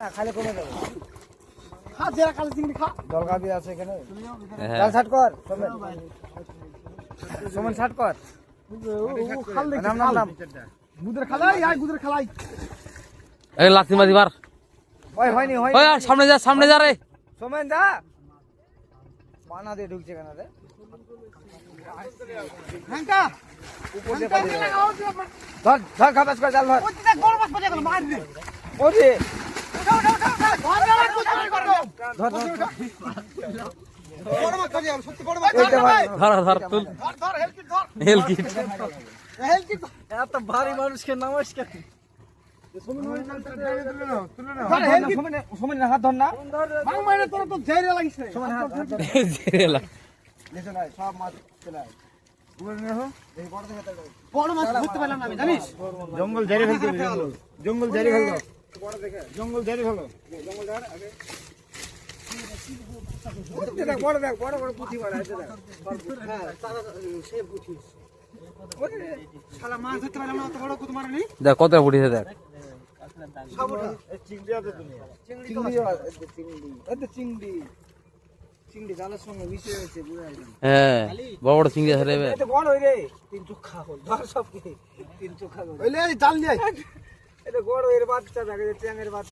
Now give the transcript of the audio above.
খালি কমে যাবে। খা জেরা কাল চিংড়ি খা। জলগাবি আছে এখানে। জাল ছাট কর সোমেন। সোমেন ছাট কর। ও খাল দেখি নাম নাম নাম। গুদের খালাই আয় গুদের খালাই। এই লাথি মারি মার। ওই হয়নি হয়নি। ওই আর সামনে যা রে। সোমেন যা। পানা দিয়ে ঢুকছে কেন রে? হাঙ্কা উপর দিয়ে পানি। ধর ধর খাবাস কর জাল ধর। ওই দেখ বড় মাছ পড়ে গেল মার দে। ওরে উঠাও উঠাও উঠাও ধর না ধর ধর। বড় মাছ পড়ে গেল সত্যি বড় মাছ। এইটা ভাই। ধর তুল ধর ধর হেলকি ধর। হেলকি হেলকি এত ভারী মানুষকে নমস্কার। ধর হেলকি সোমেন সোমেন হাত ধর না। মাং মাইনে তোর তো ধৈর্য লাগিছে। সোমেন হাত ধর। জেরেলা নিচে নাই সব মাছ চলে আয়। উপরে নিয়ে হো। এই বড় দেখে তাই। বড় মাছ ধরতে পারলাম না আমি জানিস। জঙ্গল ঝাড়ি ফেলতে হবে, জঙ্গল জঙ্গল ঝাড়ি ফেলতে হবে। বড় দেখে জঙ্গল ঝাড়ি ফেলো। জঙ্গল ঝাড় আগে দেখ বড় দেখ বড় বড় পুঁটি মারা আছে দেখ। হ্যাঁ তারা সে পুঁটি। ওরে শালা মাছ ধরতে পারলাম না অত বড় কত মারনি। দেখ কত উঠেছে দেখ। সব এই চিংড়ি আছে দুনিয়া। চিংড়ি আছে চিংড়ি। এই তো চিংড়ি। চিংড়ি জালের সঙ্গে মিশে গেছে বুঝা গেল। হ্যাঁ বড় চিংড়ি আছে রে। এই তো বড় হই রে। তিন চোখা হল। ধর সব কি তিন চোখা হল। ওইলে জাল নিয়ে আয়। এটা বড় এর বাচ্চা দেখে ট্যাংের বাচ্চা।